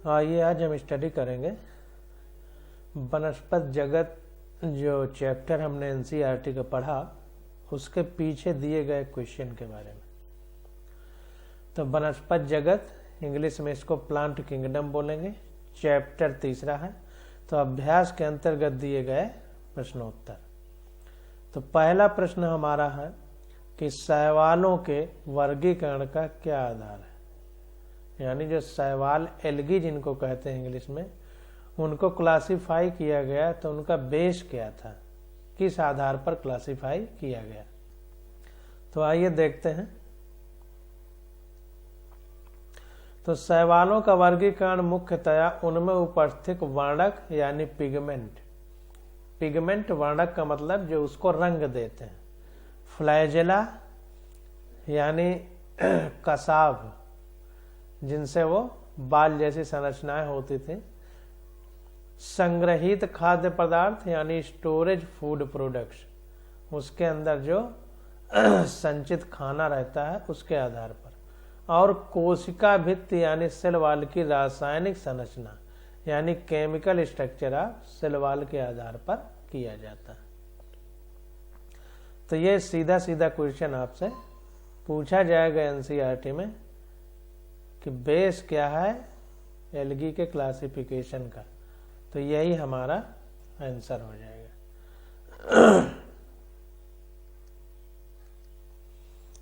आइए आज हम स्टडी करेंगे वनस्पत जगत। जो चैप्टर हमने एनसीईआरटी का पढ़ा उसके पीछे दिए गए क्वेश्चन के बारे में। तो वनस्पत जगत, इंग्लिश में इसको प्लांट किंगडम बोलेंगे। चैप्टर तीसरा है। तो अभ्यास के अंतर्गत दिए गए प्रश्नोत्तर। तो पहला प्रश्न हमारा है कि शैवालों के वर्गीकरण का क्या आधार है। यानी जो शैवाल एल्गी जिनको कहते हैं इंग्लिश में, उनको क्लासिफाई किया गया तो उनका बेस क्या था, किस आधार पर क्लासिफाई किया गया। तो आइए देखते हैं। तो शैवालों का वर्गीकरण मुख्यतया उनमें उपस्थित वर्णक यानी पिगमेंट वर्णक का मतलब जो उसको रंग देते हैं। फ्लैजेला यानी कसाव, जिनसे वो बाल जैसी संरचनाएं होती थी। संग्रहित खाद्य पदार्थ यानी स्टोरेज फूड प्रोडक्ट्स, उसके अंदर जो संचित खाना रहता है उसके आधार पर। और कोशिका भित्ति यानी सेल वॉल की रासायनिक संरचना यानी chemical structure of cell wall के आधार पर किया जाता है। तो ये सीधा सीधा क्वेश्चन आपसे पूछा जाएगा एनसीईआरटी में कि बेस क्या है एल्गी के क्लासिफिकेशन का। तो यही हमारा आंसर हो जाएगा।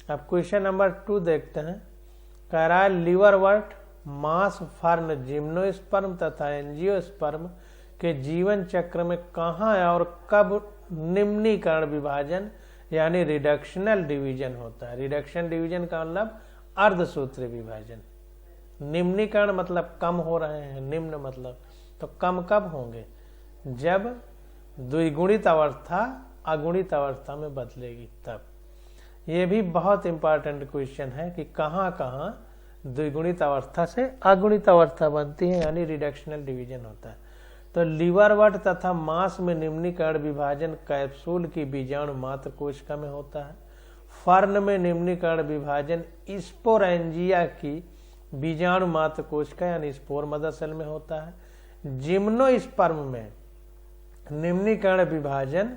अब क्वेश्चन नंबर 2 देखते हैं। कह रहा है लिवरवर्ट, मास फर्न, जिम्नोस्पर्म तथा एंजियोस्पर्म के जीवन चक्र में कहाँ और कब निम्नीकरण विभाजन यानी रिडक्शनल डिवीजन होता है। रिडक्शन डिवीजन का मतलब अर्धसूत्री विभाजन। निम्नीकरण मतलब कम हो रहे हैं, निम्न मतलब तो कम कब होंगे, जब द्विगुणित अवस्था अगुणित अवस्था में बदलेगी तब। ये भी बहुत इंपॉर्टेंट क्वेश्चन है कि कहाँ कहाँ द्विगुणित अवस्था से अगुणित अवस्था बनती है यानी रिडक्शनल डिवीजन होता है। तो लिवरवर्ट तथा मांस में निम्नीकरण विभाजन कैप्सूल की बीजाणु मात्र कोशिका में होता है। फर्न में निम्नीकरण विभाजन स्पोरेंजिया की बीजाणु मात्र कोशिका यानी स्पोर मदर सेल में होता है। जिम्नोस्पर्म में निम्नीकरण विभाजन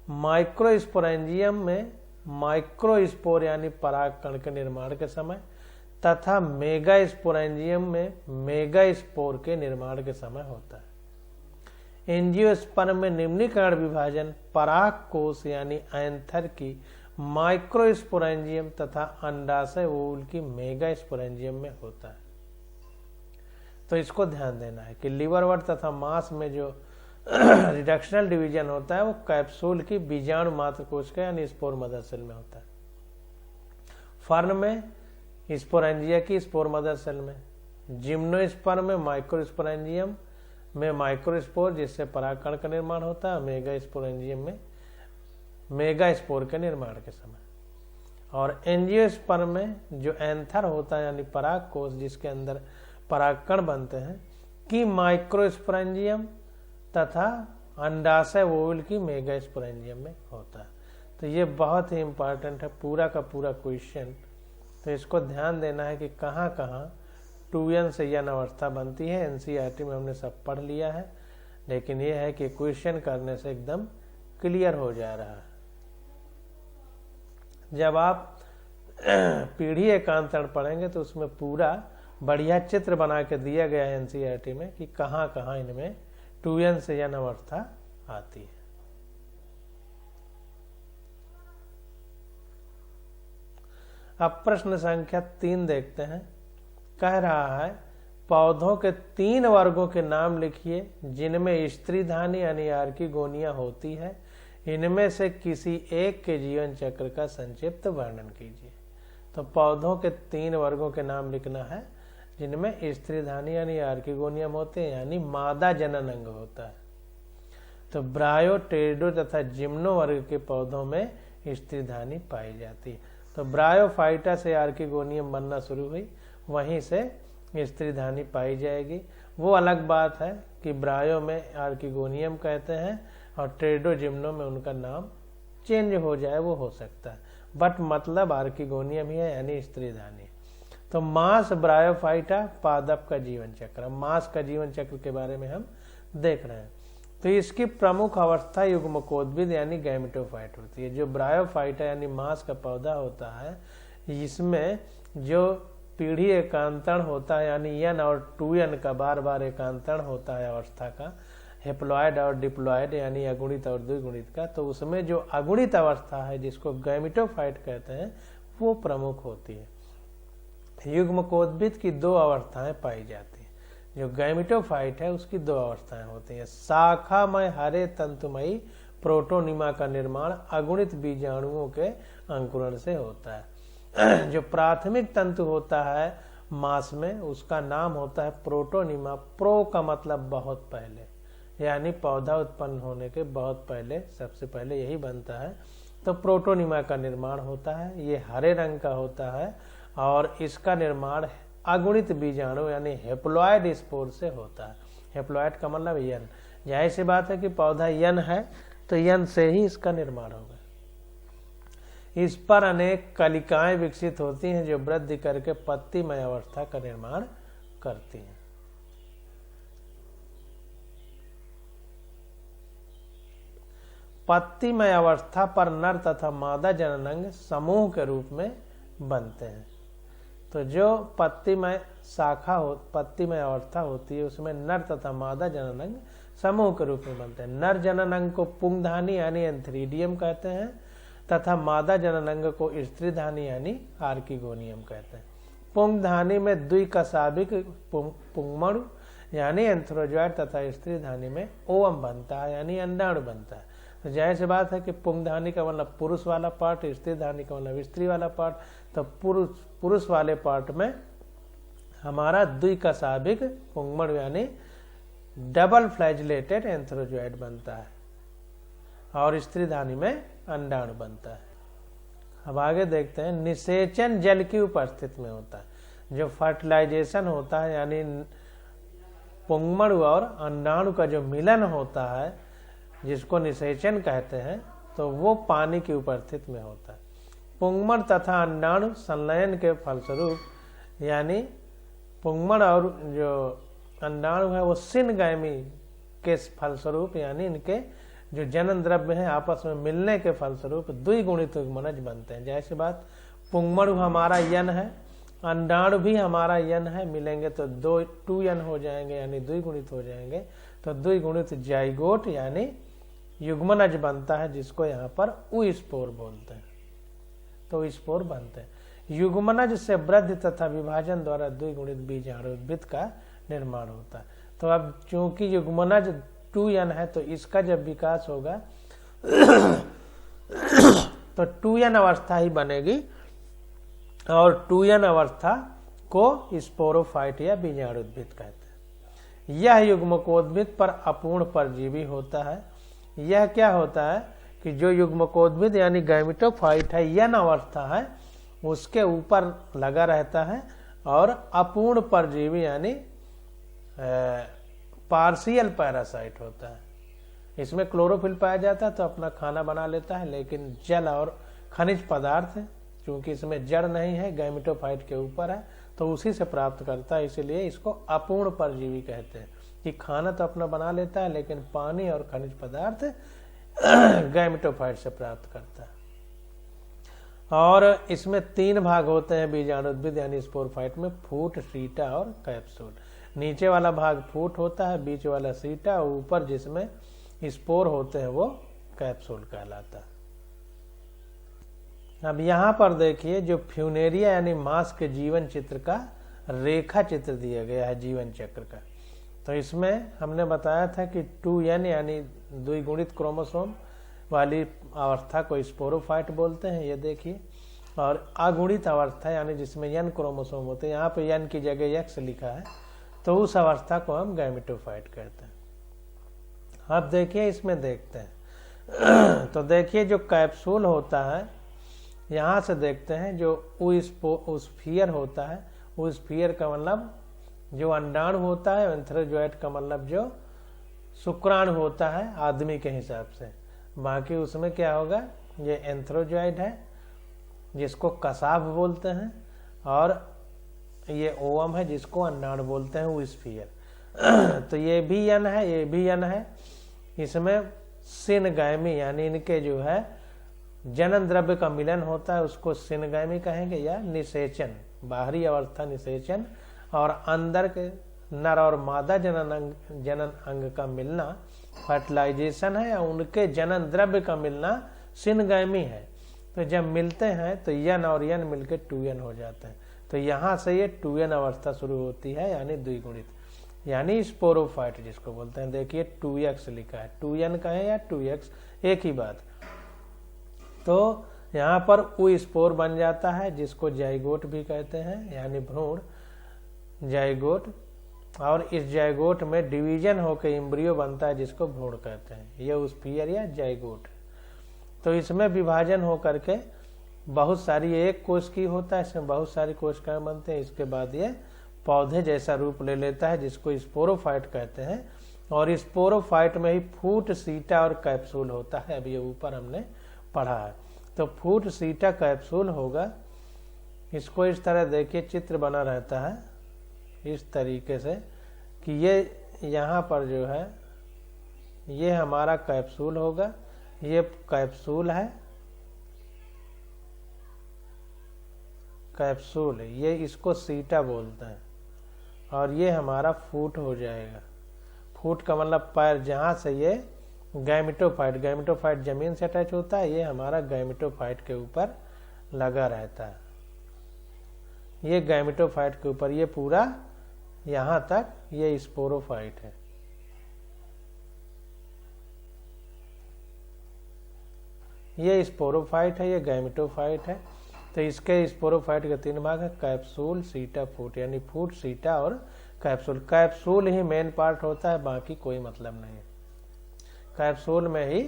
माइक्रोस्पोरेंजियम में माइक्रोस्पोर यानी परागकण के निर्माण के समय तथा मेगास्पोरेंजियम में मेगास्पोर के निर्माण के समय होता है। एंजियोस्पर्म में निम्नीकरण विभाजन पराग कोश यानी एंथर की माइक्रोस्पोरेंजियम तथा अंडाशय ओवुल की मेगास्पोरेंजियम में होता है। तो इसको ध्यान देना है कि लिवरवर्ट तथा मांस में जो रिडक्शनल डिवीजन होता है वो कैप्सूल की बीजाणु मात्र कोशिका यानी स्पोर मदर सेल में होता है। फर्न में स्पोरेंजिया की स्पोर मदर सेल में। जिम्नोस्पर्म में माइक्रोस्पोरेंजियम में माइक्रोस्पोर जिससे परागकण का निर्माण होता है। मेगास्पोरेंजियम में मेगास्पोर के निर्माण के समय। और एंजियोस्पर्म में जो एंथर होता है यानी पराग कोश जिसके अंदर परागकण बनते हैं कि माइक्रोस्पोरेंजियम तथा अंडाशय ओवुल की मेगास्पोरेंजियम में होता है। तो ये बहुत ही इंपॉर्टेंट है पूरा का पूरा क्वेश्चन। तो इसको ध्यान देना है कि कहाँ कहाँ 2n से n अवस्था बनती है। एनसीईआरटी में हमने सब पढ़ लिया है, लेकिन ये है कि क्वेश्चन करने से एकदम क्लियर हो जा रहा है। जब आप पीढ़ी एकांतरण पढ़ेंगे तो उसमें पूरा बढ़िया चित्र बना के दिया गया है एनसीईआरटी में कि कहाँ कहाँ इनमें 2n से n अवस्था आती है। अब प्रश्न संख्या 3 देखते हैं। कह रहा है पौधों के 3 वर्गों के नाम लिखिए जिनमें स्त्रीधानी यानी आर्किगोनिया होती है। इनमें से किसी एक के जीवन चक्र का संक्षिप्त वर्णन कीजिए। तो पौधों के 3 वर्गों के नाम लिखना है जिनमें स्त्रीधानी यानी आर्किगोनियम होते हैं यानी मादा जनन अंग होता है। तो ब्रायो, टेरिडो तथा जिम्नो वर्ग के पौधों में स्त्रीधानी पाई जाती है। तो ब्रायोफाइटा से आर्किगोनियम बनना शुरू हुई, वहीं से स्त्रीधानी पाई जाएगी। वो अलग बात है कि ब्रायो में आर्किगोनियम कहते हैं और टेरिडो जिम्नो में उनका नाम चेंज हो जाए, वो हो सकता है, बट मतलब आर्किगोनियम ही है यानी स्त्रीधानी। तो मास ब्रायोफाइटा पादप का जीवन चक्र, मास का जीवन चक्र के बारे में हम देख रहे हैं। तो इसकी प्रमुख अवस्था युग्मकोद्भिद यानी गैमेटोफाइट होती है। जो ब्रायोफाइटा यानी मास का पौधा होता है, इसमें जो पीढ़ी एकांतरण होता है यानी n और 2n का बार बार एकांतरण होता है अवस्था का, हेप्लॉयड और डिप्लॉयड यानी अगुणित और द्विगुणित का, तो उसमें जो अगुणित अवस्था है जिसको गैमेटोफाइट कहते हैं वो प्रमुख होती है। युग्मकोद्भिद की दो अवस्थाएं पाई जाती हैं। जो गैमेटोफाइट है उसकी दो अवस्थाएं होती हैं। शाखामय हरे तंतुमयी प्रोटोनिमा का निर्माण अगुणित बीजाणुओं के अंकुरण से होता है। जो प्राथमिक तंतु होता है मास में उसका नाम होता है प्रोटोनिमा। प्रो का मतलब बहुत पहले, यानी पौधा उत्पन्न होने के बहुत पहले, सबसे पहले यही बनता है। तो प्रोटोनिमा का निर्माण होता है, ये हरे रंग का होता है और इसका निर्माण अगुणित बीजाणु यानी हेप्लॉयड स्पोर से होता है। हेप्लॉयड का मतलब यन, जाहिर सी बात है कि पौधा यन है तो यन से ही इसका निर्माण होगा। इस पर अनेक कलिकाएं विकसित होती हैं जो वृद्धि करके पत्तीमय अवस्था का निर्माण करती हैं। पत्तीमय अवस्था पर नर तथा मादा जननांग समूह के रूप में बनते हैं। तो जो पत्तीमय शाखा हो, पत्तीमय अवस्था होती है उसमें नर तथा मादा जननांग समूह के रूप में बनते हैं। नर जननांग को पुंगधानी यानी एंथ्रीडियम कहते हैं तथा मादा जननांग को स्त्रीधानी यानी आर्किगोनियम कहते हैं। पुंगधानी में द्विकशाभिक पुंगमणु यानी एंथ्रोजॉइड तथा स्त्रीधानी में ओवम बनता है यानी अंडाणु बनता है। तो जाहिर सी बात है कि पुंगधानी का मतलब पुरुष वाला पार्ट, स्त्रीधानी का मतलब स्त्री वाला पार्ट। तो पुरुष वाले पार्ट में हमारा द्विकशाभिक पुंगमणु यानी डबल फ्लैजिलेटेड एंथ्रोजॉइड बनता है और स्त्रीधानी में अंडाणु बनता है। अब आगे देखते हैं, निषेचन जल की उपस्थिति में होता है। जो फर्टिलाइजेशन होता है यानी पुंगमणु और अंडाणु का जो मिलन होता है जिसको निषेचन कहते हैं, तो वो पानी की उपस्थिति में होता है। पुंगमण तथा अंडाणु संलयन के फलस्वरूप यानी पुंगमण और जो अंडाणु है वो सिनगैमी के फलस्वरूप यानी इनके जो जनन द्रव्य है आपस में मिलने के फलस्वरूप द्विगुणित युग्मनज बनते हैं। जैसे बात पुंगमणु हमारा यन है, अंडाणु भी हमारा यन है, मिलेंगे तो 2n हो जाएंगे यानी द्विगुणित हो जाएंगे। तो द्विगुणित जाइगोट यानी युग्मनज बनता है जिसको यहाँ पर ऊस्पोर बोलते हैं। तो स्पोर बनते हैं। युग्मनज से वृद्धि तथा विभाजन द्वारा द्विगुणित बीजाणु उद्भिद का निर्माण होता है। तो अब चूंकि युग्मनज 2n है तो इसका जब विकास होगा तो 2n अवस्था ही बनेगी और 2n अवस्था को स्पोरोफाइट या बीजाणु उद्भिद कहते हैं। यह युग्मकोद्भिद पर अपूर्ण परजीवी होता है। यह क्या होता है कि जो युग्मकोद्भिद यानी गैमेटोफाइट है n अवस्था है उसके ऊपर लगा रहता है और अपूर्ण परजीवी यानी पार्शियल पैरासाइट होता है। इसमें क्लोरोफिल पाया जाता है तो अपना खाना बना लेता है, लेकिन जल और खनिज पदार्थ चूंकि इसमें जड़ नहीं है, गैमेटोफाइट के ऊपर है, तो उसी से प्राप्त करता है। इसलिए इसको अपूर्ण परजीवी कहते हैं कि खाना तो अपना बना लेता है लेकिन पानी और खनिज पदार्थ गैमेटोफाइट से प्राप्त करता है। और इसमें 3 भाग होते हैं बीजाणु उद्भिद यानी स्पोरफाइट में, फूट, सीटा और कैप्सूल। नीचे वाला भाग फूट होता है, बीच वाला सीटा, ऊपर जिसमें स्पोर होते हैं वो कैप्सूल कहलाता है। अब यहाँ पर देखिए जो फ्यूनेरिया यानी मांस के जीवन चित्र का रेखा चित्र दिया गया है जीवन चक्र का। तो इसमें हमने बताया था कि 2n यानी द्विगुणित क्रोमोसोम वाली अवस्था को स्पोरोफाइट बोलते हैं, ये देखिए। और अगुणित अवस्था यानी जिसमें n क्रोमोसोम होते हैं, यहाँ पे n की जगह x लिखा है, तो उस अवस्था को हम गैमेटोफाइट कहते हैं। अब देखिए इसमें देखते हैं तो देखिए जो कैप्सूल होता है, यहाँ से देखते हैं जो ऊस्फियर होता है। ऊस्फियर का मतलब जो अंडाणु होता है, एंथ्रोजॉइड का मतलब जो शुक्राणु होता है आदमी के हिसाब से। बाकी उसमें क्या होगा, ये एंथ्रोजॉइड है जिसको कसाब बोलते हैं, और ये ओवम है जिसको अंडाणु बोलते हैं, वो स्फीयर। तो ये भी यन है, ये भी यन है। इसमें सिनगैमी यानी इनके जो है जनन द्रव्य का मिलन होता है, उसको सिनगैमी कहेंगे या निषेचन, बाहरी अवस्था निषेचन, और अंदर के नर और मादा जनन अंग का मिलना फर्टिलाइजेशन है, या उनके जनन द्रव्य का मिलना सिनगैमी है। तो जब मिलते हैं तो यन और यन मिलकर 2n हो जाते हैं। तो यहाँ से ये 2n अवस्था शुरू होती है, यानी द्विगुणित, यानी स्पोरोफाइट जिसको बोलते हैं। देखिए 2x लिखा है, 2n कहें या 2x एक ही बात। तो यहाँ पर ऊ स्पोर बन जाता है, जिसको जाइगोट भी कहते हैं, यानी भ्रूण, जाइगोट। और इस जाइगोट में डिवीजन होकर एम्ब्रियो बनता है, जिसको भ्रूण कहते हैं। ये स्फीयर या जाइगोट। तो इसमें विभाजन हो करके बहुत सारी, एक कोश की होता है, इसमें बहुत सारी कोशिकाएं बनते हैं। इसके बाद ये पौधे जैसा रूप ले लेता है, जिसको स्पोरोफाइट कहते हैं। और स्पोरोफाइट में ही फूट, सीटा और कैप्सूल होता है। अभी ये ऊपर हमने पढ़ा है। तो फूट, सीटा, कैप्सूल होगा। इसको इस तरह देखिए, चित्र बना रहता है इस तरीके से कि ये यहाँ पर जो है ये हमारा कैप्सूल होगा, ये कैप्सूल है, कैप्सूल है ये, इसको सीटा बोलते हैं। और ये हमारा फूट हो जाएगा। फूट का मतलब पैर, जहाँ से ये गैमेटोफाइट, गैमेटोफाइट जमीन से अटैच होता है, ये हमारा गैमेटोफाइट के ऊपर लगा रहता है। ये गैमेटोफाइट के ऊपर, ये पूरा यहाँ तक ये स्पोरोफाइट है। ये स्पोरोफाइट है, ये गैमेटोफाइट है। तो इसके स्पोरोफाइट के 3 भाग है, कैप्सूल, सीटा, फूट, यानी फूट, सीटा और कैप्सूल। कैप्सूल ही मेन पार्ट होता है, बाकी कोई मतलब नहीं है कैप्सूल में ही।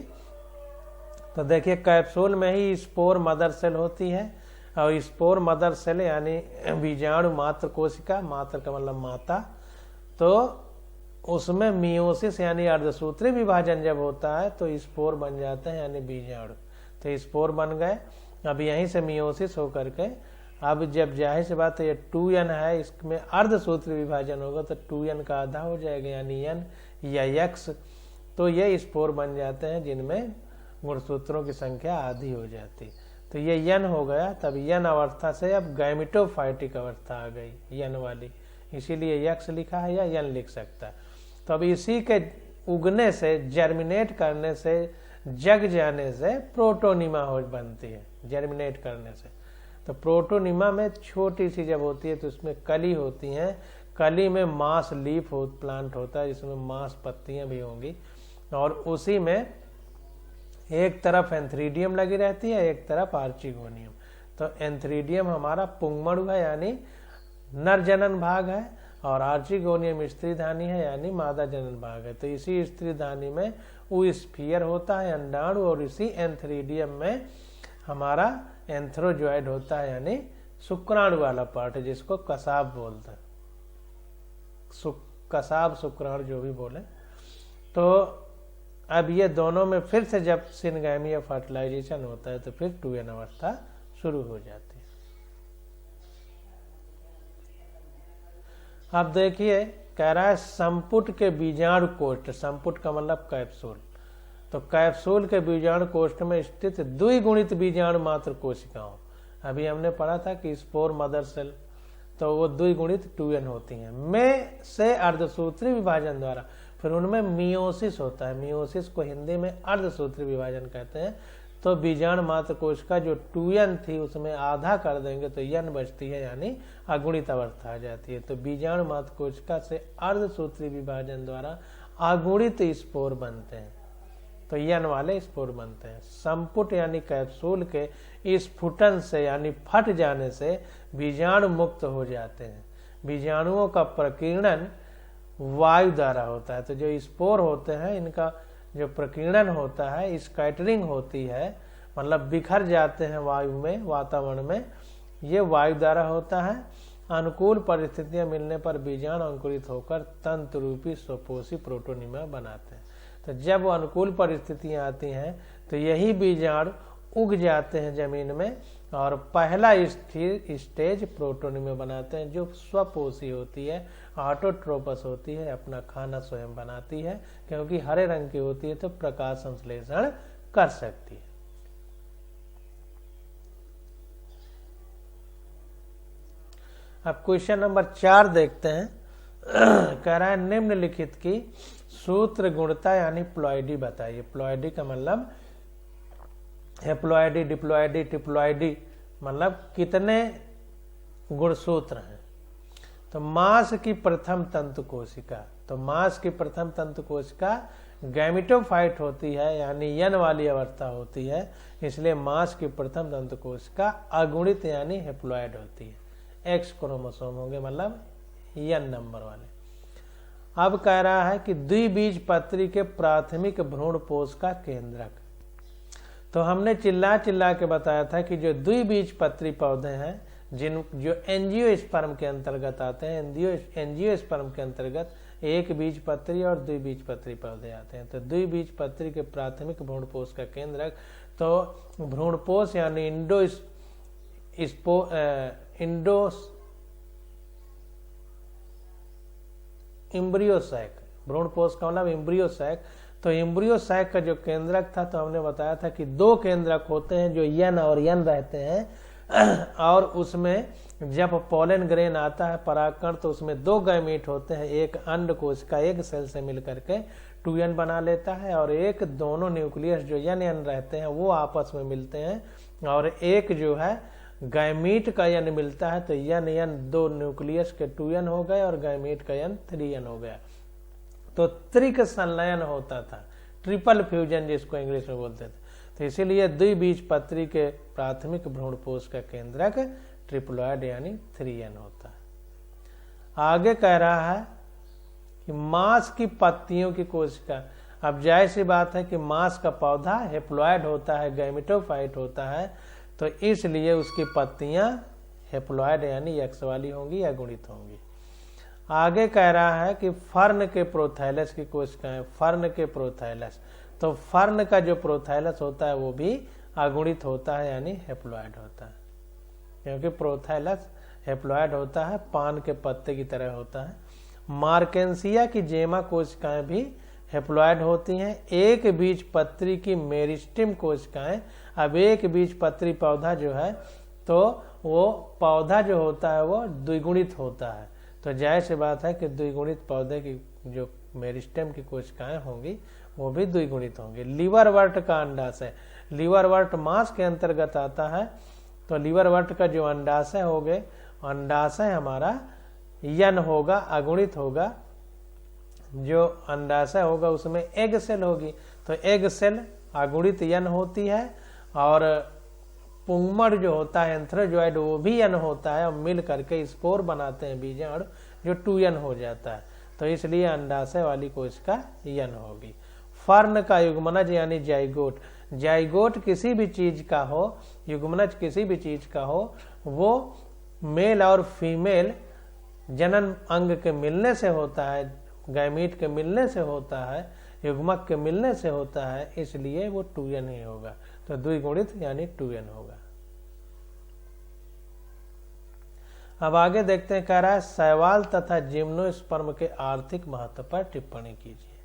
तो देखिए कैप्सूल में ही स्पोर मदर सेल होती है, और स्पोर मदर सेल यानी बीजाणु मात्र कोशिका, मात्र का मतलब माता। तो उसमें मियोसिस यानी अर्धसूत्री विभाजन जब होता है तो स्पोर बन जाते हैं, यानी बीजाणु। तो स्पोर बन गए। अब यहीं से मियोसिस होकर के, अब जब जाहिर सी बात है ये 2n है, इसमें अर्धसूत्री विभाजन होगा तो 2n का आधा हो जाएगा, यानी n या x। तो ये स्पोर बन जाते हैं जिनमें गुणसूत्रों की संख्या आधी हो जाती। तो ये यन हो गया। तब यन अवस्था से अब गैमेटोफाइटिक अवस्था आ गई, यन वाली, इसीलिए यक्स लिखा है या यन लिख सकता है। तो अब इसी के उगने से, जर्मिनेट करने से, जग जाने से प्रोटोनिमा हो बनती है, जर्मिनेट करने से। तो प्रोटोनिमा में छोटी सी जब होती है तो उसमें कली होती हैं, कली में मास लीफ प्लांट होता है, जिसमें मास पत्तियां भी होंगी, और उसी में एक तरफ एंथ्रीडियम लगी रहती है, एक तरफ आर्चिगोनियम। तो एंथ्रीडियम हमारा पुंगमणु है, यानी नर जनन भाग है, और आर्चिगोनियम स्त्रीधानी है, यानी मादा जनन भाग है। तो इसी स्त्रीधानी में वो स्फीयर होता है, अंडाणु, और इसी एंथ्रीडियम में हमारा एंथ्रोजॉइड होता है, यानी शुक्राणु वाला पार्ट, जिसको कसाब बोलते हैं, कसाब, शुक्राणु जो भी बोले। तो अब ये दोनों में फिर से जब सिनगैमी या फर्टिलाइजेशन होता है तो फिर 2n अवस्था शुरू हो जाती है। अब देखिए कह रहा है संपुट के बीजाणु कोष्ठ, संपुट का मतलब कैप्सूल। तो कैप्सूल के बीजाणु कोष्ठ में स्थित द्विगुणित बीजाणु मात्र कोशिकाओं, अभी हमने पढ़ा था कि स्पोर मदर सेल, तो वो द्विगुणित 2n होती हैं, में से अर्धसूत्री विभाजन द्वारा, फिर उनमें मियोसिस होता है। मियोसिस को हिंदी में अर्धसूत्री विभाजन कहते हैं। तो बीजाणु मात्र कोशिका जो 2n थी उसमें आधा कर देंगे तो n बचती है, यानी अगुणित अवस्था आ जाती है। तो बीजाणु मात्र कोशिका से अर्धसूत्री विभाजन द्वारा अगुणित स्पोर बनते हैं, तो n वाले स्पोर बनते हैं। संपुट यानी कैप्सूल के स्फुटन से यानी फट जाने से बीजाणु मुक्त हो जाते हैं। बीजाणुओं का प्रकीर्णन वायु द्वारा होता है। तो जो स्पोर होते हैं इनका जो प्रकीर्णन होता है, स्कैटरिंग होती है, मतलब बिखर जाते हैं वायु में, वातावरण में, ये वायु द्वारा होता है। अनुकूल परिस्थितियां मिलने पर बीजाणु अंकुरित होकर तंतु रूपी स्वपोषी प्रोटोनिमा बनाते हैं। तो जब वो अनुकूल परिस्थितियां आती हैं तो यही बीजाणु उग जाते हैं जमीन में, और पहला स्टेज प्रोटोनियम बनाते हैं, जो स्वपोषी होती है, ऑटोट्रोपस होती है, अपना खाना स्वयं बनाती है, क्योंकि हरे रंग की होती है तो प्रकाश संश्लेषण कर सकती है। अब क्वेश्चन नंबर 4 देखते हैं। कह रहा है निम्नलिखित की सूत्र गुणता यानी प्लॉइडी बताइए। प्लॉइडी का मतलब हेप्लॉइडी, डिप्लॉइडी, ट्रिप्लॉइडी, मतलब कितने गुणसूत्र हैं। तो मांस की प्रथम तंतु कोशिका, तो मांस की प्रथम तंतु कोशिका गैमेटोफाइट होती है, यानी यन वाली अवस्था होती है, इसलिए मांस की प्रथम तंतु कोशिका अगुणित यानी हेप्लॉइड होती है। एक्स क्रोमोसोम होंगे, मतलब यन नंबर वाले। अब कह रहा है कि द्विबीजपत्री के प्राथमिक भ्रूणपोष का केंद्रक। तो हमने चिल्ला के बताया था कि जो द्विबीजपत्री पौधे हैं, जो एंजियोस्पर्म के अंतर्गत आते हैं, एंजियोस्पर्म के अंतर्गत एक बीजपत्री और द्विबीजपत्री पौधे आते हैं। तो द्विबीजपत्री के प्राथमिक भ्रूणपोष का केंद्रक, तो भ्रूणपोष यानी इम्ब्रियोसैक, भ्रूणपोष का मतलब इम्ब्रियोसैक। तो इम्ब्रियोसैक का जो केंद्रक था, तो हमने बताया था कि 2 केंद्रक होते हैं जो यन और यन रहते हैं, और उसमें जब पोलन ग्रेन आता है परागकण, तो उसमें 2 गैमीट होते हैं, एक अंड कोशिका एक सेल से मिलकर के 2n बना लेता है, और एक दोनों न्यूक्लियस जो यन रहते हैं वो आपस में मिलते हैं, और एक जो है गैमीट का यन मिलता है। तो यन 2 न्यूक्लियस के 2n हो गए और गैमीट का यन 3n हो गया। तो त्रिक संलयन होता था, ट्रिपल फ्यूजन जिसको इंग्लिश में बोलते थे। तो इसीलिए द्विबीजपत्री के प्राथमिक भ्रूणपोष का केंद्रक ट्रिप्लॉइड यानी 3n होता है। आगे कह रहा है कि मांस की पत्तियों की कोशिका। अब जाहिर सी बात है कि मांस का पौधा हेप्लॉइड होता है, गैमेटोफाइट होता है, तो इसलिए उसकी पत्तियां हेप्लॉइड यानी एक्स वाली होंगी या गुणित होंगी। आगे कह रहा है कि फर्न के प्रोथैलस की कोशिकाएं, फर्न के प्रोथैलस, तो फर्न का जो प्रोथैलस होता है वो भी अगुणित होता है यानी हेप्लॉइड होता है, क्योंकि प्रोथैलस हेप्लॉइड होता है, पान के पत्ते की तरह होता है। मार्केंसिया की जेमा कोशिकाएं भी हेप्लॉइड होती हैं। एक बीजपत्री की मेरिस्टेम कोशिकाएं, अब एक बीजपत्री पौधा जो है, तो वो पौधा जो होता है वो द्विगुणित होता है। तो जाहिर सी बात है कि द्विगुणित पौधे की जो मेरिस्टेम की कोशिकाएं होंगी वो भी द्विगुणित होंगी। लीवरवर्ट का अंडाशय, लीवरवर्ट मांस के अंतर्गत आता है, तो लीवरवर्ट का जो अंडाशय हो गए, अंडाशय हमारा यन होगा, अगुणित होगा। जो अंडाशय होगा उसमें एग सेल होगी, तो एग सेल अगुणित यन होती है, और पुंगमड़ जो होता है एंथ्रोजॉइड वो भी यन होता है, और मिल करके स्पोर बनाते हैं बीजाणु जो 2n हो जाता है। तो इसलिए अंडाशय वाली कोशिका यन होगी। फर्न का युग्मनज यानी जाइगोट, जाइगोट किसी भी चीज का हो, युग्मनज किसी भी चीज का हो, वो मेल और फीमेल जनन अंग के मिलने से होता है, गैमीट के मिलने से होता है, युग्मक के मिलने से होता है, इसलिए वो 2n ही होगा। तो द्विगुणित यानी 2n होगा। अब आगे देखते हैं, कह रहा है शैवाल तथा जिम्नोस्पर्म के आर्थिक महत्व पर टिप्पणी कीजिए।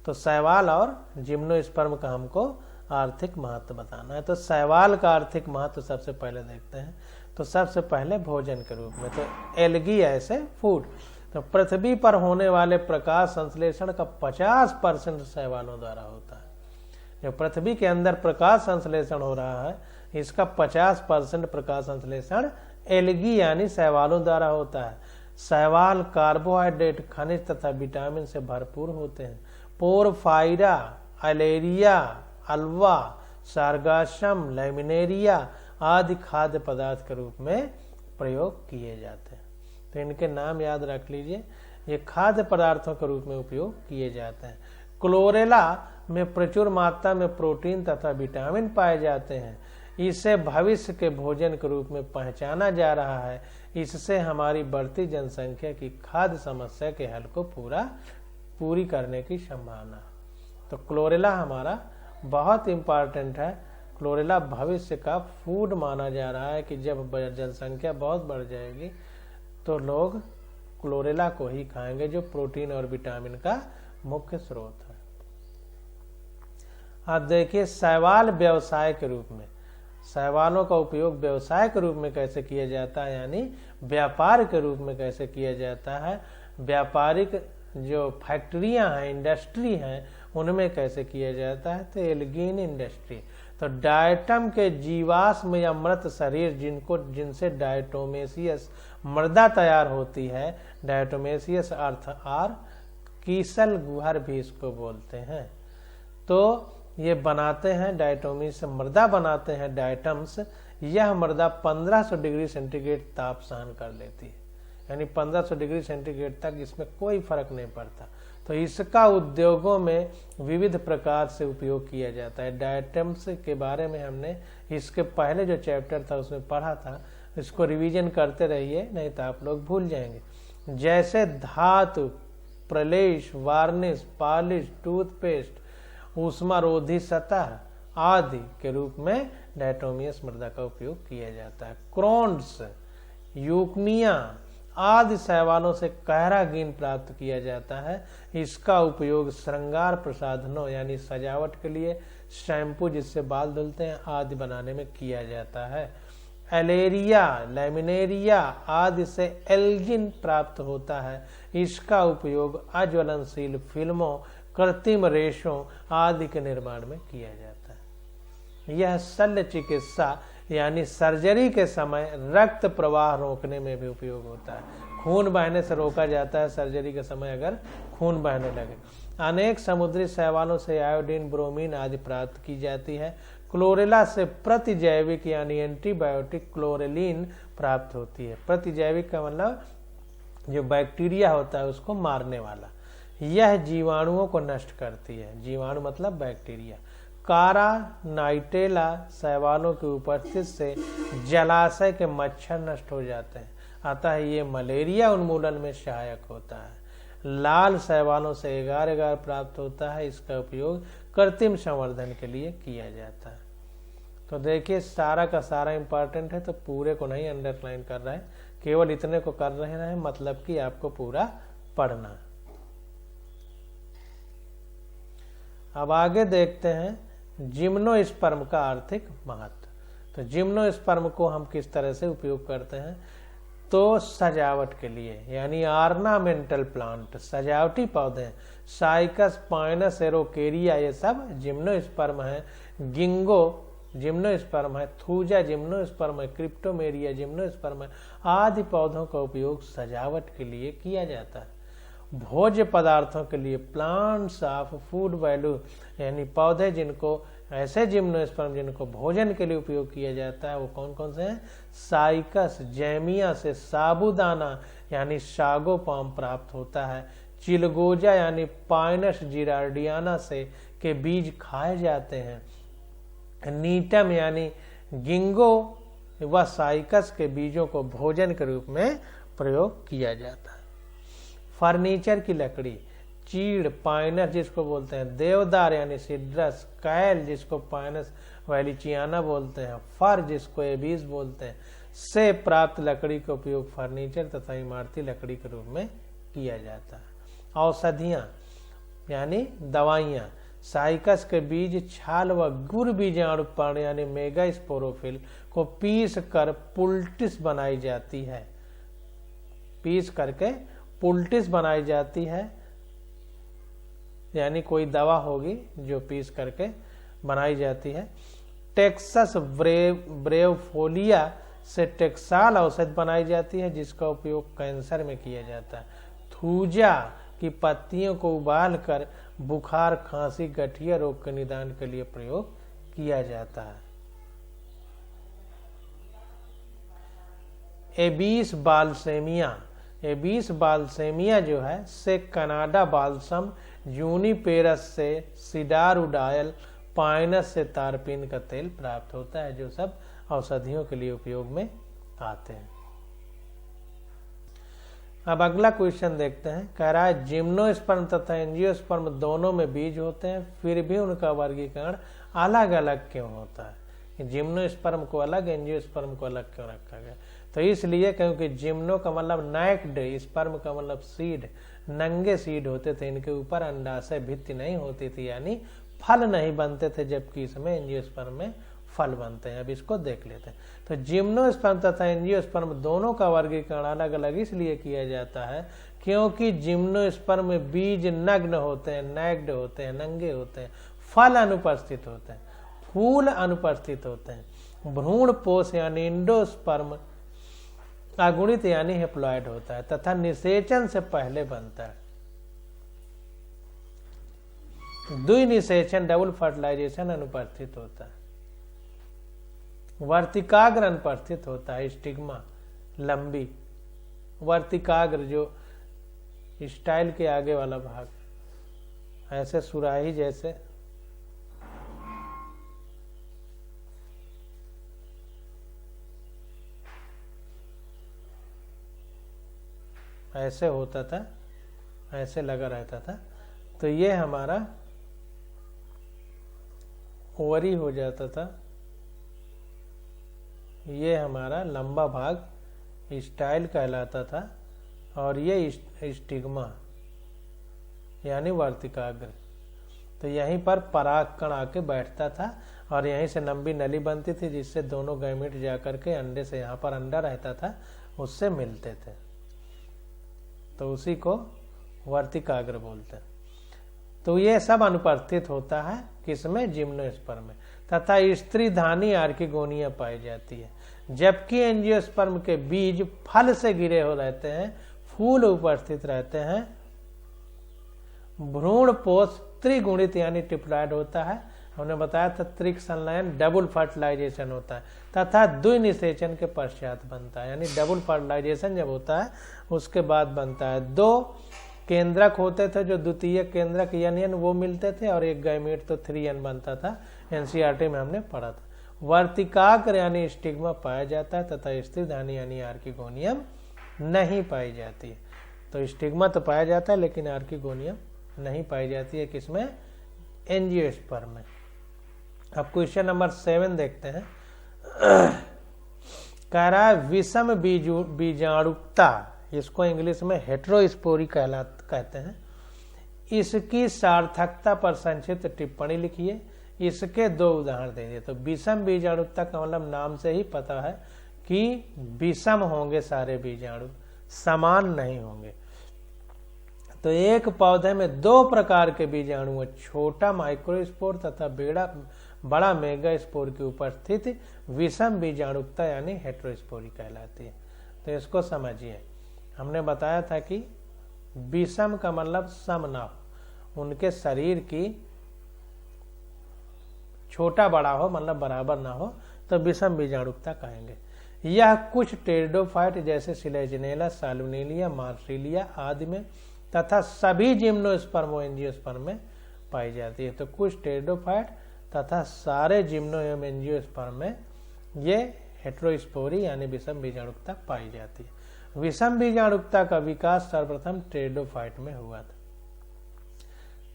तो शैवाल और जिम्नोस्पर्म का हमको आर्थिक महत्व बताना है। तो शैवाल का आर्थिक महत्व सबसे पहले देखते हैं। तो सबसे पहले भोजन के रूप में, तो एल्गी ऐसे फूड, तो पृथ्वी पर होने वाले प्रकाश संश्लेषण का 50% शैवालों द्वारा होता है। जो पृथ्वी के अंदर प्रकाश संश्लेषण हो रहा है, इसका 50% प्रकाश संश्लेषण एल्गी यानी शैवालों द्वारा होता है। शैवाल कार्बोहाइड्रेट, खनिज तथा विटामिन से भरपूर होते हैं। पोरफाइरा, अलेरिया, अल्वा, सार्गासम, लैमिनेरिया आदि खाद्य पदार्थ के रूप में प्रयोग किए जाते हैं। तो इनके नाम याद रख लीजिए, ये खाद्य पदार्थों के रूप में उपयोग किए जाते हैं। क्लोरेला में प्रचुर मात्रा में प्रोटीन तथा विटामिन पाए जाते हैं। इसे भविष्य के भोजन के रूप में पहचाना जा रहा है। इससे हमारी बढ़ती जनसंख्या की खाद्य समस्या के हल को पूरी करने की संभावना। तो क्लोरेला हमारा बहुत इंपॉर्टेंट है। क्लोरेला भविष्य का फूड माना जा रहा है कि जब जनसंख्या बहुत बढ़ जाएगी तो लोग क्लोरेला को ही खाएंगे, जो प्रोटीन और विटामिन का मुख्य स्रोत है। अब देखिए शैवाल व्यवसाय के रूप में, शैवालों का उपयोग व्यवसाय के रूप में कैसे किया जाता है, यानी व्यापार के रूप में कैसे किया जाता है, व्यापारिक जो फैक्ट्रियां हैं, इंडस्ट्री हैं, उनमें कैसे किया जाता है, तो एल्गीन इंडस्ट्री। तो डायटम के जीवाश्म या मृत शरीर जिनसे डायटोमेसियस मृदा तैयार होती है, डायटोमेसियस अर्थ आर, कीसल गुहर भी इसको बोलते हैं। तो ये बनाते हैं डायटोमिस मृदा बनाते हैं डायटम्स। यह मृदा 1500 डिग्री सेंटीग्रेड ताप सहन कर लेती है, यानी 1500 डिग्री सेंटीग्रेड तक इसमें कोई फर्क नहीं पड़ता। तो इसका उद्योगों में विविध प्रकार से उपयोग किया जाता है। डायटम्स के बारे में हमने इसके पहले जो चैप्टर था उसमें पढ़ा था, इसको रिवीजन करते रहिए, नहीं तो आप लोग भूल जाएंगे। जैसे धातु, प्रलेश, वार्निश, पॉलिश, टूथपेस्ट, ऊष्मारोधी सतह आदि के रूप में डायटोमियस मृदा का उपयोग किया जाता है। क्रोन्स, यूकनिया आदि शैवालों से गहरा गिन प्राप्त किया जाता है। इसका उपयोग श्रृंगार प्रसाधनों यानी सजावट के लिए, शैम्पू जिससे बाल धुलते हैं आदि बनाने में किया जाता है। एलेरिया, लैमिनेरिया आदि से एल्गिन प्राप्त होता है। इसका उपयोग अज्वलनशील फिल्मों, कृत्रिम रेशों आदि के निर्माण में किया जाता है। यह शल्य चिकित्सा यानी सर्जरी के समय रक्त प्रवाह रोकने में भी उपयोग होता है। खून बहने से रोका जाता है सर्जरी के समय अगर खून बहने लगे। अनेक समुद्री शैवालों से आयोडीन, ब्रोमीन आदि प्राप्त की जाती है। क्लोरेला से प्रतिजैविक यानी एंटीबायोटिक क्लोरेलिन प्राप्त होती है। प्रतिजैविक का मतलब जो बैक्टीरिया होता है उसको मारने वाला। यह जीवाणुओं को नष्ट करती है। जीवाणु मतलब बैक्टीरिया। कारा नाइटेला शैवालों की उपस्थिति से जलाशय के मच्छर नष्ट हो जाते हैं, अतः ये मलेरिया उन्मूलन में सहायक होता है। लाल शैवालों से एगार प्राप्त होता है। इसका उपयोग कृत्रिम संवर्धन के लिए किया जाता है। तो देखिए सारा का सारा इंपॉर्टेंट है, तो पूरे को नहीं अंडरलाइन कर रहे हैं, केवल इतने को कर रहे हैं, मतलब कि आपको पूरा पढ़ना है। अब आगे देखते हैं जिम्नोस्पर्म का आर्थिक महत्व। तो जिम्नोस्पर्म को हम किस तरह से उपयोग करते हैं, तो सजावट के लिए यानी ऑर्नामेंटल प्लांट, सजावटी पौधे, साइकस, पाइनस, एरोकेरिया ये सब जिम्नोस्पर्म है। गिंगो जिम्नोस्पर्म है, थूजा जिम्नोस्पर्म है, क्रिप्टोमेरिया जिम्नोस्पर्म है आदि पौधों का उपयोग सजावट के लिए किया जाता है। भोज्य पदार्थों के लिए प्लांट्स ऑफ फूड वैल्यू यानी पौधे जिनको ऐसे जिम्नोस्पर्म जिनको भोजन के लिए उपयोग किया जाता है वो कौन कौन से हैं, साइकस, जैमिया से साबूदाना यानी सागो पाम प्राप्त होता है। चिलगोजा यानी पाइनस जिरार्डियाना से के बीज खाए जाते हैं। नीटम यानी गिंगो व साइकस के बीजों को भोजन के रूप में प्रयोग किया जाता है। फर्नीचर की लकड़ी, चीड़, पाइनस जिसको बोलते हैं, देवदार यानी सिड्रस, कैल जिसको पाइनस वैलिचियाना बोलते हैं, फर जिसको एबीस बोलते हैं, से प्राप्त लकड़ी का उपयोग फर्नीचर तथा इमारती लकड़ी के रूप में किया जाता है। औषधियां यानी दवाइयां, साइकस के बीज, छाल व गुड़ बीजाणु पर्ण यानी मेगास्पोरोफिल को पीस कर पुल्टिस बनाई जाती है। पीस करके पुल्टिस बनाई जाती है, यानी कोई दवा होगी जो पीस करके बनाई जाती है। टेक्सस ब्रेवफोलिया से टेक्साल औषध बनाई जाती है जिसका उपयोग कैंसर में किया जाता है। थूजा की पत्तियों को उबाल कर बुखार, खांसी, गठिया रोग के निदान के लिए प्रयोग किया जाता है। एबीस बाल्सेमिया, एबीस बाल्सेमिया जो है से कनाडा बाल्सम, यूनिपेरस से सिडार उडायल, पाइनस से तारपीन का तेल प्राप्त होता है, जो सब औषधियों के लिए उपयोग में आते हैं। अब अगला क्वेश्चन देखते हैं। कह रहा है जिम्नोस्पर्म तथा एंजियोस्पर्म दोनों में बीज होते हैं, फिर भी उनका वर्गीकरण अलग अलग क्यों होता है। जिम्नोस्पर्म को अलग, एंजियोस्पर्म को अलग क्यों रखा गया? तो इसलिए क्योंकि जिम्नो का मतलब नैक्ड, स्पर्म का मतलब सीड, नंगे सीड होते थे, इनके ऊपर अंडाशय भित्ति नहीं होती थी, यानी फल नहीं बनते थे, जबकि इसमें एंजियोस्पर्म में फल बनते हैं। अब इसको देख लेते हैं। तो जिम्नोस्पर्म तथा एंजियोस्पर्म दोनों का वर्गीकरण अलग अलग इसलिए किया जाता है क्योंकि जिम्नोस्पर्म में बीज नग्न होते हैं, नैग्ड होते हैं, नंगे होते हैं, फल अनुपस्थित होते हैं, फूल अनुपस्थित होते हैं, भ्रूण पोष यानी इंडोस्पर्म अगुणित यानी हेप्लॉइड होता है तथा निषेचन से पहले बनता है। द्विनिषेचन डबल फर्टिलाइजेशन अनुपस्थित होता है, वर्तिकाग्र अनुपस्थित होता है, स्टिग्मा लंबी, वर्तिकाग्र जो स्टाइल के आगे वाला भाग, ऐसे सुराही जैसे ऐसे होता था, ऐसे लगा रहता था। तो ये हमारा ओवरी हो जाता था, ये हमारा लंबा भाग स्टाइल कहलाता था, और ये स्टिग्मा यानी वर्तिकाग्र। तो यहीं पर परागकण आके बैठता था और यहीं से लंबी नली बनती थी जिससे दोनों गैमेट जाकर के अंडे से, यहाँ पर अंडा रहता था, उससे मिलते थे, तो उसी को वर्तिकाग्र बोलते हैं। तो ये सब अनुपस्थित होता है किसमें? जिम्नोस्पर्म में। तथा स्त्री धानी आर्किगोनिया पाई जाती है, जबकि एंजियोस्पर्म के बीज फल से घिरे हो रहते हैं, फूल उपस्थित रहते हैं, भ्रूण पोष त्रिगुणित यानी टिप्लॉइड होता है। हमने बताया था त्रिक संलयन डबल फर्टिलाइजेशन होता है तथा द्विनिषेचन के पश्चात बनता है, यानी डबल फर्टिलाइजेशन जब होता है उसके बाद बनता है। दो केंद्रक होते थे जो द्वितीय केंद्रक एन वो मिलते थे, और एक गैमेट तो 3n बनता था, एनसीईआरटी में हमने पढ़ा था। वर्तिकाग्र यानी स्टिग्मा पाया जाता है तथा स्त्री धानी यानी आर्किगोनियम नहीं पाई जाती है। तो स्टिग्मा तो पाया जाता है लेकिन आर्किगोनियम नहीं पाई जाती है, किसमें? एंजियोस्पर्म में। अब क्वेश्चन नंबर 7 देखते हैं। कह रहा है विषम बीजाणुकता, इसको इंग्लिश में हेट्रोस्पोरी कहते हैं, इसकी सार्थकता पर संक्षिप्त टिप्पणी लिखिए। इसके 2 उदाहरण दीजिए। तो विषम बीजाणुकता का मतलब नाम से ही पता है कि विषम होंगे सारे बीजाणु, समान नहीं होंगे। तो एक पौधे में 2 प्रकार के बीजाणु हैं, छोटा माइक्रोस्पोर तथा बड़ा मेगा स्पोर की उपस्थिति विषम बीजाणुकता यानी हेट्रोस्पोरी कहलाती है। तो इसको समझिए। हमने बताया था कि विषम का मतलब सम ना हो, उनके शरीर की छोटा बड़ा हो, मतलब बराबर ना हो, तो विषम बीजाणुकता कहेंगे। यह कुछ टेरिडोफाइट जैसे सिलेजनेला, साल्विनिया, मार्सिलिया आदि में तथा सभी जिम्नोस्पर्म एंजियोस्पर्म में पाई जाती है। तो कुछ टेरिडोफाइट तथा सारे जिम्नो एवं एंजियोस्पर्म में ये हेट्रोस्पोरी यानी विषम बीजाणुकता पाई जाती है। विषम बीजाणुकता का विकास सर्वप्रथम टेरिडोफाइट में हुआ था।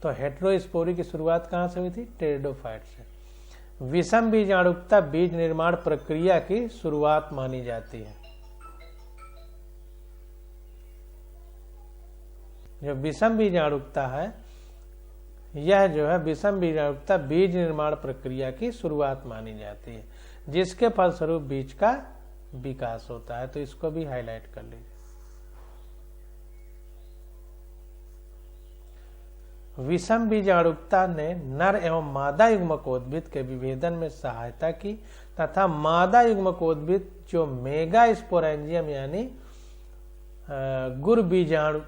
तो हेट्रोस्पोरी की शुरुआत कहाँ से हुई थी? टेरिडोफाइट से। विषम बीजाणुकता बीज निर्माण प्रक्रिया की शुरुआत मानी जाती है। जो विषम बीजाणुकता है, यह जो है विषम बीजाणुकता बीज निर्माण प्रक्रिया की शुरुआत मानी जाती है, जिसके फलस्वरूप बीज का विकास होता है। तो इसको भी हाईलाइट कर लीजिए। विषम बीजाणुकता ने नर एवं मादा युग्मकोद्भिद के विभेदन में सहायता की तथा मादा युग्मकोद्भिद जो मेगा स्पोरेंजियम यानी गुर बीजाणु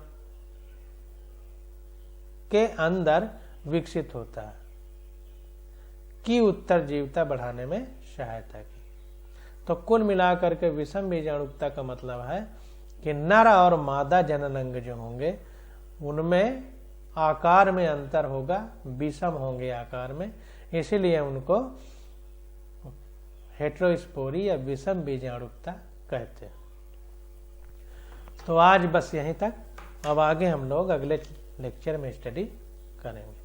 के अंदर विकसित होता है की उत्तरजीविता बढ़ाने में सहायता की। तो कुल मिलाकर के विषम बीजाणुकता का मतलब है कि नर और मादा जननांग जो होंगे उनमें आकार में अंतर होगा, विषम होंगे आकार में, इसीलिए उनको हेट्रोस्पोरी या विषम बीजाणुकता कहते हैं। तो आज बस यहीं तक। अब आगे हम लोग अगले लेक्चर में स्टडी करेंगे।